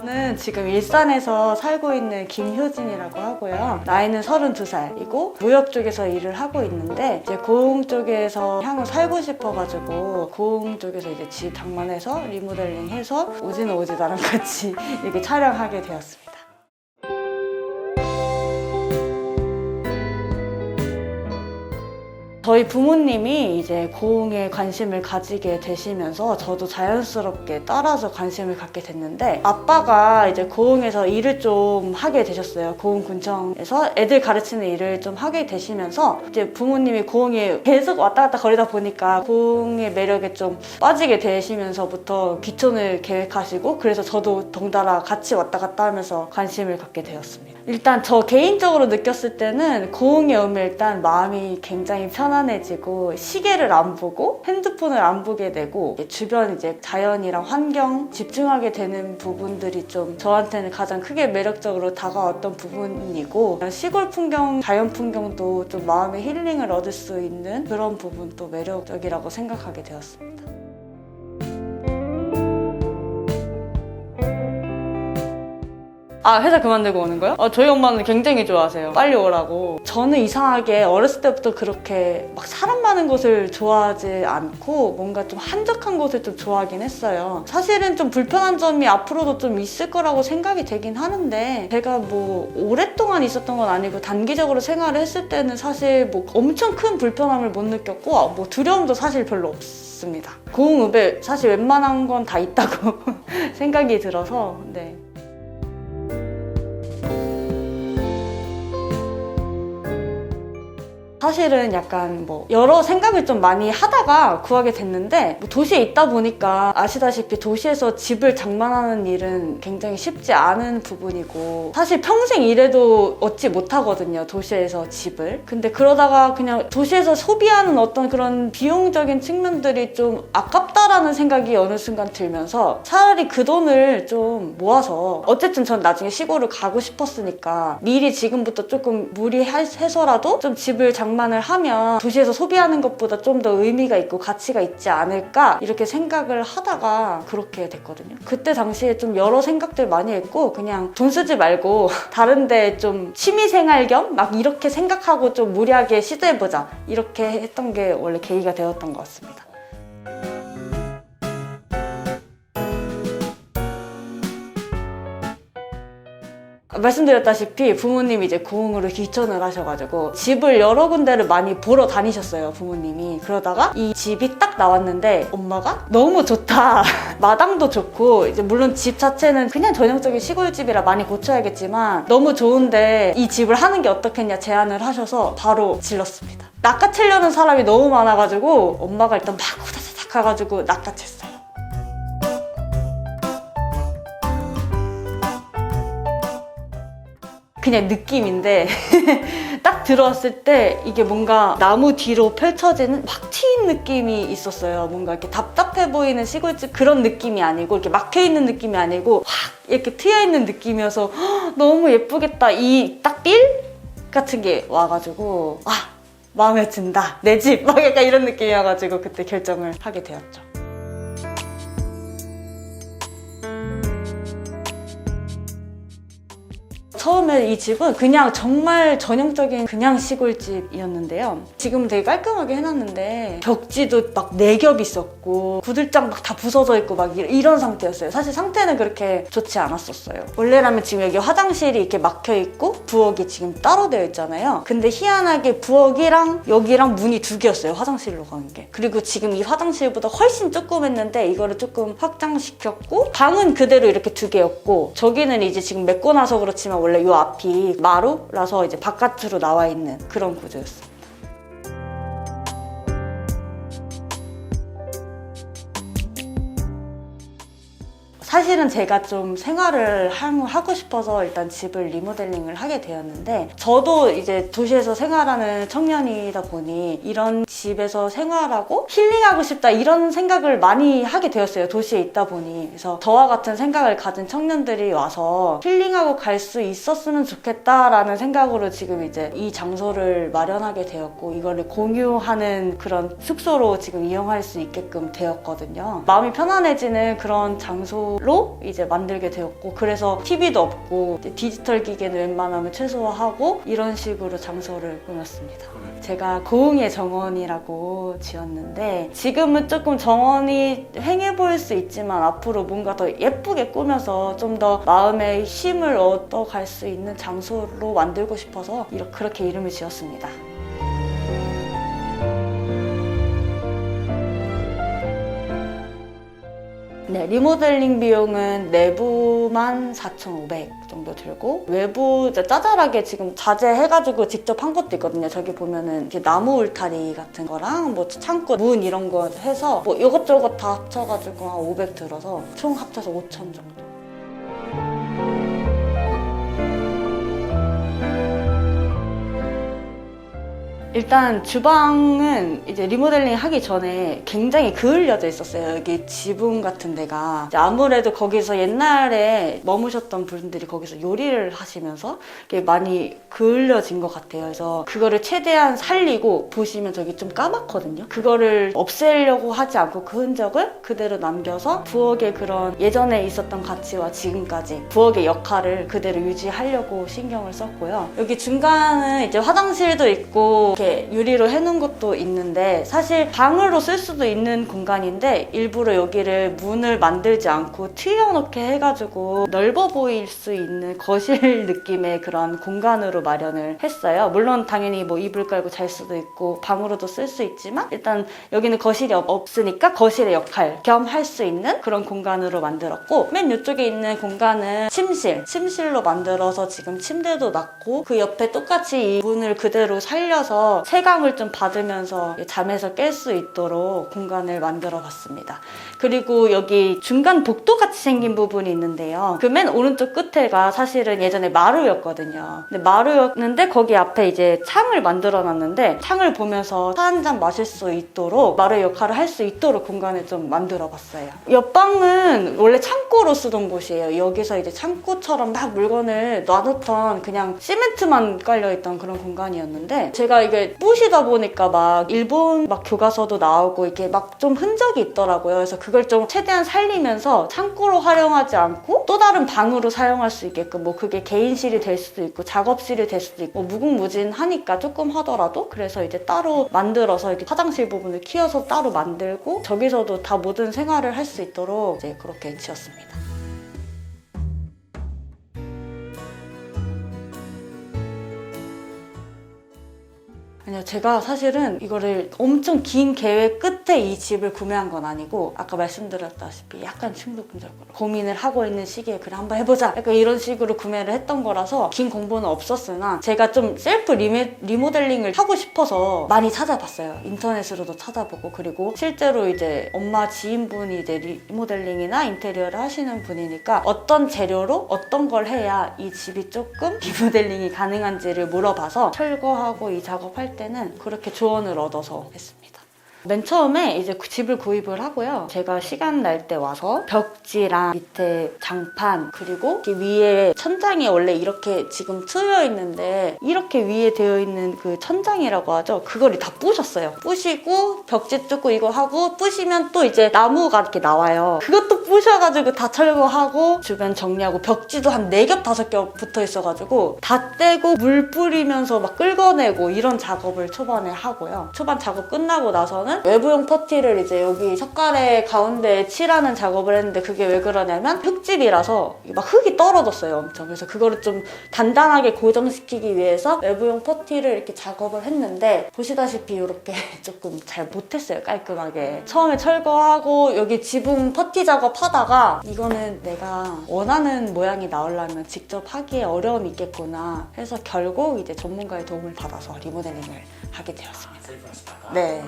저는 지금 일산에서 살고 있는 김효진이라고 하고요. 나이는 32살이고 무역 쪽에서 일을 하고 있는데 이제 고흥 쪽에서 향후 살고 싶어가지고 고흥 쪽에서 이제 집 장만해서 리모델링해서 오지는 오지 나랑 같이 이렇게 촬영하게 되었습니다. 저희 부모님이 이제 고흥에 관심을 가지게 되시면서 저도 자연스럽게 따라서 관심을 갖게 됐는데 아빠가 이제 고흥에서 일을 좀 하게 되셨어요. 고흥군청에서 애들 가르치는 일을 좀 하게 되시면서 이제 부모님이 고흥에 계속 왔다 갔다 거리다 보니까 고흥의 매력에 좀 빠지게 되시면서부터 귀촌을 계획하시고 그래서 저도 덩달아 같이 왔다 갔다 하면서 관심을 갖게 되었습니다. 일단 저 개인적으로 느꼈을 때는 고흥에 오면 일단 마음이 굉장히 편안해지고 시계를 안 보고 핸드폰을 안 보게 되고 주변 이제 자연이랑 환경 집중하게 되는 부분들이 좀 저한테는 가장 크게 매력적으로 다가왔던 부분이고 시골 풍경, 자연 풍경도 좀 마음의 힐링을 얻을 수 있는 그런 부분도 매력적이라고 생각하게 되었습니다. 아, 회사 그만두고 오는 거요? 저희 엄마는 굉장히 좋아하세요. 빨리 오라고. 저는 이상하게 어렸을 때부터 그렇게 막 사람 많은 곳을 좋아하지 않고 뭔가 좀 한적한 곳을 좀 좋아하긴 했어요. 사실은 좀 불편한 점이 앞으로도 좀 있을 거라고 생각이 되긴 하는데 제가 뭐 오랫동안 있었던 건 아니고 단기적으로 생활을 했을 때는 사실 뭐 엄청 큰 불편함을 못 느꼈고 뭐 두려움도 사실 별로 없습니다. 고흥읍에 사실 웬만한 건 다 있다고 생각이 들어서 네. 사실은 약간 뭐 여러 생각을 좀 많이 하다가 구하게 됐는데 뭐 도시에 있다 보니까 아시다시피 도시에서 집을 장만하는 일은 굉장히 쉽지 않은 부분이고 사실 평생 일해도 얻지 못하거든요, 도시에서 집을. 근데 그러다가 그냥 도시에서 소비하는 어떤 그런 비용적인 측면들이 좀 아깝다라는 생각이 어느 순간 들면서 차라리 그 돈을 좀 모아서 어쨌든 전 나중에 시골을 가고 싶었으니까 미리 지금부터 조금 무리해서라도 좀 집을 장만을 하면 도시에서 소비하는 것보다 좀 더 의미가 있고 가치가 있지 않을까 이렇게 생각을 하다가 그렇게 됐거든요. 그때 당시에 좀 여러 생각들 많이 했고 그냥 돈 쓰지 말고 다른 데 좀 취미생활 겸 막 이렇게 생각하고 좀 무리하게 시도해보자 이렇게 했던 게 원래 계기가 되었던 것 같습니다. 말씀드렸다시피 부모님이 이제 고흥으로 귀촌을 하셔가지고 집을 여러 군데를 많이 보러 다니셨어요, 부모님이. 그러다가 이 집이 딱 나왔는데 엄마가 너무 좋다. 마당도 좋고 이제 물론 집 자체는 그냥 전형적인 시골집이라 많이 고쳐야겠지만 너무 좋은데 이 집을 하는 게 어떻겠냐 제안을 하셔서 바로 질렀습니다. 낚아채려는 사람이 너무 많아가지고 엄마가 일단 막 후다닥 가가지고 낚아챘어요. 그냥 느낌인데 딱 들어왔을 때 이게 뭔가 나무 뒤로 펼쳐지는 막 트인 느낌이 있었어요. 뭔가 이렇게 답답해 보이는 시골집 그런 느낌이 아니고 이렇게 막혀있는 느낌이 아니고 확 이렇게 트여있는 느낌이어서 너무 예쁘겠다. 이 딱 필 같은 게 와가지고 마음에 든다. 내 집! 막 약간 이런 느낌이어가지고 그때 결정을 하게 되었죠. 처음에 이 집은 그냥 정말 전형적인 그냥 시골집이었는데요. 지금 되게 깔끔하게 해놨는데 벽지도 막 4겹 있었고 구들장 막 다 부서져 있고 막 이런 상태였어요. 사실 상태는 그렇게 좋지 않았었어요. 원래라면 지금 여기 화장실이 이렇게 막혀있고 부엌이 지금 따로 되어 있잖아요. 근데 희한하게 부엌이랑 여기랑 문이 2개였어요. 화장실로 가는 게. 그리고 지금 이 화장실보다 훨씬 조그맸는데 이거를 조금 확장시켰고 방은 그대로 이렇게 2개였고 저기는 이제 지금 메꿔놔서 그렇지만 원래 이 앞이 마루라서 이제 바깥으로 나와 있는 그런 구조였어요. 사실은 제가 좀 생활을 하고 싶어서 일단 집을 리모델링을 하게 되었는데 저도 이제 도시에서 생활하는 청년이다 보니 이런 집에서 생활하고 힐링하고 싶다 이런 생각을 많이 하게 되었어요. 도시에 있다 보니. 그래서 저와 같은 생각을 가진 청년들이 와서 힐링하고 갈 수 있었으면 좋겠다라는 생각으로 지금 이제 이 장소를 마련하게 되었고 이거를 공유하는 그런 숙소로 지금 이용할 수 있게끔 되었거든요. 마음이 편안해지는 그런 장소 장소로 이제 만들게 되었고, 그래서 TV도 없고 디지털 기계는 웬만하면 최소화하고 이런 식으로 장소를 꾸몄습니다. 제가 고흥의 정원이라고 지었는데, 지금은 조금 정원이 휑해 보일 수 있지만 앞으로 뭔가 더 예쁘게 꾸며서 좀 더 마음의 쉼을 얻어갈 수 있는 장소로 만들고 싶어서 그렇게 이름을 지었습니다. 네, 리모델링 비용은 내부만 4,500 정도 들고, 외부 짜잘하게 지금 자재해가지고 직접 한 것도 있거든요. 저기 보면은 이렇게 나무 울타리 같은 거랑 뭐 창고, 문 이런 거 해서 뭐 이것저것 다 합쳐가지고 한 500 들어서 총 합쳐서 5,000 정도. 일단 주방은 이제 리모델링 하기 전에 굉장히 그을려져 있었어요. 여기 지붕 같은 데가. 아무래도 거기서 옛날에 머무셨던 분들이 거기서 요리를 하시면서 많이 그을려진 것 같아요. 그래서 그거를 최대한 살리고, 보시면 저기 좀 까맣거든요. 그거를 없애려고 하지 않고 그 흔적을 그대로 남겨서 부엌의 그런 예전에 있었던 가치와 지금까지 부엌의 역할을 그대로 유지하려고 신경을 썼고요. 여기 중간은 이제 화장실도 있고 이렇게 유리로 해놓은 것도 있는데, 사실 방으로 쓸 수도 있는 공간인데 일부러 여기를 문을 만들지 않고 트여놓게 해가지고 넓어 보일 수 있는 거실 느낌의 그런 공간으로 마련을 했어요. 물론 당연히 뭐 이불 깔고 잘 수도 있고 방으로도 쓸 수 있지만, 일단 여기는 거실이 없으니까 거실의 역할 겸 할 수 있는 그런 공간으로 만들었고, 맨 이쪽에 있는 공간은 침실로 만들어서 지금 침대도 놨고, 그 옆에 똑같이 이 문을 그대로 살려서 채광을 좀 받으면서 잠에서 깰 수 있도록 공간을 만들어 봤습니다. 그리고 여기 중간 복도같이 생긴 부분이 있는데요. 그 맨 오른쪽 끝에가 사실은 예전에 마루였거든요. 근데 마루였는데 거기 앞에 이제 창을 만들어 놨는데, 창을 보면서 차 한 잔 마실 수 있도록 마루의 역할을 할 수 있도록 공간을 좀 만들어 봤어요. 옆방은 원래 창고로 쓰던 곳이에요. 여기서 이제 창고처럼 막 물건을 놔뒀던, 그냥 시멘트만 깔려있던 그런 공간이었는데, 제가 이게 부시다 보니까 막 일본 막 교과서도 나오고 이렇게 막 좀 흔적이 있더라고요. 그래서 그걸 좀 최대한 살리면서 창고로 활용하지 않고 또 다른 방으로 사용할 수 있게끔, 뭐 그게 개인실이 될 수도 있고 작업실이 될 수도 있고, 무궁무진하니까 조금 하더라도, 그래서 이제 따로 만들어서 이렇게 화장실 부분을 키워서 따로 만들고, 저기서도 다 모든 생활을 할 수 있도록 이제 그렇게 지었습니다. 아니요, 제가 사실은 이거를 엄청 긴 계획 끝에 이 집을 구매한 건 아니고, 아까 말씀드렸다시피 약간 충동적으로 고민을 하고 있는 시기에 그래 한번 해보자, 약간 이런 식으로 구매를 했던 거라서 긴 공부는 없었으나, 제가 좀 셀프 리모델링을 하고 싶어서 많이 찾아봤어요. 인터넷으로도 찾아보고, 그리고 실제로 이제 엄마 지인분이 이제 리모델링이나 인테리어를 하시는 분이니까 어떤 재료로 어떤 걸 해야 이 집이 조금 리모델링이 가능한지를 물어봐서 철거하고 이 작업할 때는 그렇게 조언을 얻어서 했습니다. 맨 처음에 이제 집을 구입을 하고요. 제가 시간 날 때 와서 벽지랑 밑에 장판, 그리고 위에 천장이 원래 이렇게 지금 트여 있는데 이렇게 위에 되어 있는 그 천장이라고 하죠. 그걸 다 부셨어요. 부시고 벽지 뜯고 이거 하고, 부시면 또 이제 나무가 이렇게 나와요. 그것도 부셔가지고 다 철거하고 주변 정리하고, 벽지도 한 4겹 5겹 붙어 있어가지고 다 떼고 물 뿌리면서 막 긁어내고 이런 작업을 초반에 하고요. 초반 작업 끝나고 나서는 외부용 퍼티를 이제 여기 석가래 가운데에 칠하는 작업을 했는데, 그게 왜 그러냐면 흙집이라서 막 흙이 떨어졌어요, 엄청. 그래서 그거를 좀 단단하게 고정시키기 위해서 외부용 퍼티를 이렇게 작업을 했는데, 보시다시피 이렇게 조금 잘 못했어요, 깔끔하게. 처음에 철거하고 여기 지붕 퍼티 작업하다가 이거는 내가 원하는 모양이 나오려면 직접 하기에 어려움이 있겠구나 해서 결국 이제 전문가의 도움을 받아서 리모델링을 하게 되었습니다. 네.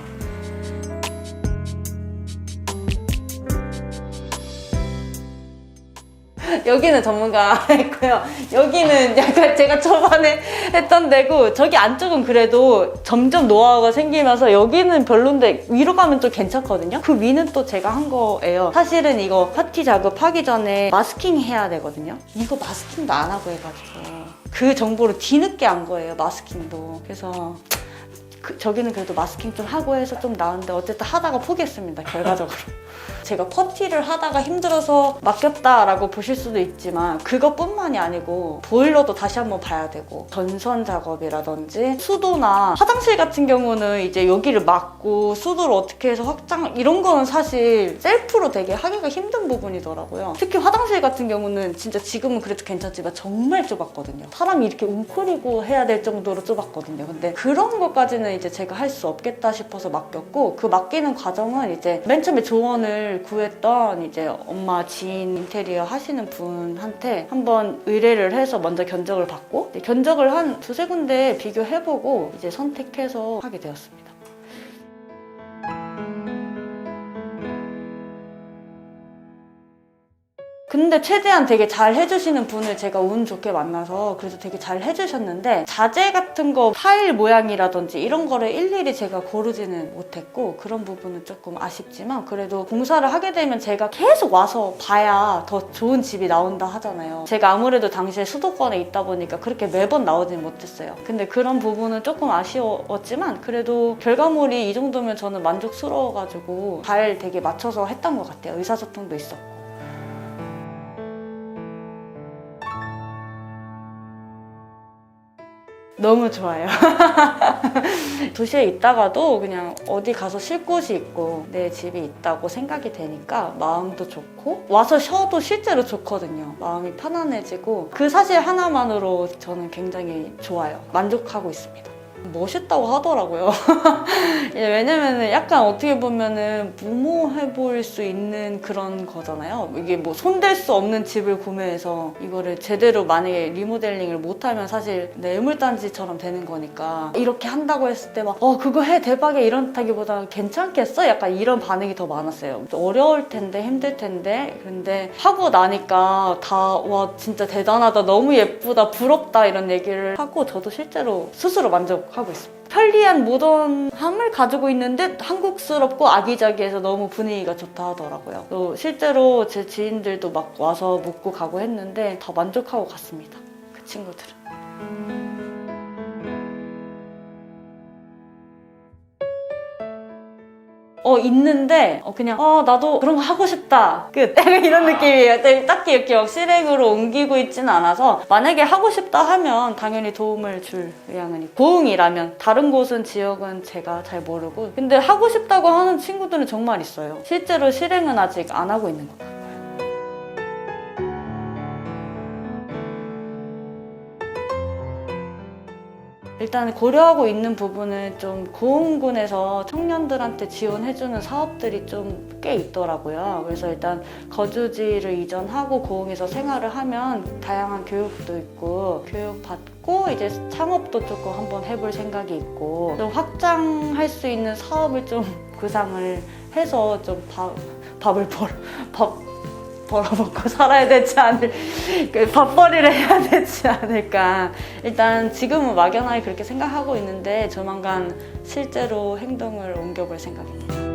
여기는 전문가 했고요. 여기는 약간 제가 초반에 했던 데고, 저기 안쪽은 그래도 점점 노하우가 생기면서 여기는 별론데 위로 가면 좀 괜찮거든요. 그 위는 또 제가 한 거예요. 사실은 이거 파티 작업하기 전에 마스킹 해야 되거든요. 이거 마스킹도 안 하고 해가지고 그 정보를 뒤늦게 안 거예요, 마스킹도. 그래서 저기는 그래도 마스킹 좀 하고 해서 좀 나은데 어쨌든 하다가 포기했습니다, 결과적으로. 제가 퍼티를 하다가 힘들어서 맡겼다라고 보실 수도 있지만 그것뿐만이 아니고 보일러도 다시 한번 봐야 되고 전선 작업이라든지 수도나 화장실 같은 경우는 이제 여기를 막고 수도를 어떻게 해서 확장 이런 거는 사실 셀프로 되게 하기가 힘든 부분이더라고요. 특히 화장실 같은 경우는 진짜 지금은 그래도 괜찮지만 정말 좁았거든요. 사람이 이렇게 웅크리고 해야 될 정도로 좁았거든요. 근데 그런 것까지는 이제 제가 할 수 없겠다 싶어서 맡겼고 그 맡기는 과정은 이제 맨 처음에 조언을 구했던 이제 엄마 지인 인테리어 하시는 분한테 한번 의뢰를 해서 먼저 견적을 받고 견적을 한 두세 군데 비교해보고 이제 선택해서 하게 되었습니다. 근데 최대한 되게 잘 해주시는 분을 제가 운 좋게 만나서 그래서 되게 잘 해주셨는데 자재 같은 거 타일 모양이라든지 이런 거를 일일이 제가 고르지는 못했고 그런 부분은 조금 아쉽지만 그래도 공사를 하게 되면 제가 계속 와서 봐야 더 좋은 집이 나온다 하잖아요. 제가 아무래도 당시에 수도권에 있다 보니까 그렇게 매번 나오진 못했어요. 근데 그런 부분은 조금 아쉬웠지만 그래도 결과물이 이 정도면 저는 만족스러워가지고 잘 되게 맞춰서 했던 것 같아요. 의사소통도 있었고. 너무 좋아요. 도시에 있다가도 그냥 어디 가서 쉴 곳이 있고 내 집이 있다고 생각이 되니까 마음도 좋고 와서 쉬어도 실제로 좋거든요. 마음이 편안해지고 그 사실 하나만으로 저는 굉장히 좋아요. 만족하고 있습니다. 멋있다고 하더라고요. 왜냐면은 약간 어떻게 보면은 무모해 보일 수 있는 그런 거잖아요. 이게 뭐 손댈 수 없는 집을 구매해서 이거를 제대로 만약에 리모델링을 못하면 사실 애물단지처럼 되는 거니까 이렇게 한다고 했을 때 막 그거 해 대박이야 이런다기보다 괜찮겠어? 약간 이런 반응이 더 많았어요. 어려울 텐데 힘들 텐데 근데 하고 나니까 다 와 진짜 대단하다 너무 예쁘다 부럽다 이런 얘기를 하고 저도 실제로 스스로 만족하고 있습니다. 편리한 모던함을 가지고 있는데 한국스럽고 아기자기해서 너무 분위기가 좋다 하더라고요. 또 실제로 제 지인들도 막 와서 묵고 가고 했는데 다 만족하고 갔습니다. 그 친구들은. 있는데 그냥 나도 그런 거 하고 싶다 끝 약간 이런 느낌이에요. 딱히 이렇게 막 실행으로 옮기고 있지는 않아서 만약에 하고 싶다 하면 당연히 도움을 줄 의향은 있고 고흥이라면 다른 곳은 지역은 제가 잘 모르고 근데 하고 싶다고 하는 친구들은 정말 있어요. 실제로 실행은 아직 안 하고 있는 것 같아요. 일단 고려하고 있는 부분은 좀 고흥군에서 청년들한테 지원해주는 사업들이 좀 꽤 있더라고요. 그래서 일단 거주지를 이전하고 고흥에서 생활을 하면 다양한 교육도 있고 교육받고 이제 창업도 조금 한번 해볼 생각이 있고 좀 확장할 수 있는 사업을 좀 구상을 해서 좀 밥을 벌어먹고 살아야 되지 않을 밥벌이를 해야 되지 않을까. 일단 지금은 막연하게 그렇게 생각하고 있는데 조만간 실제로 행동을 옮겨볼 생각입니다.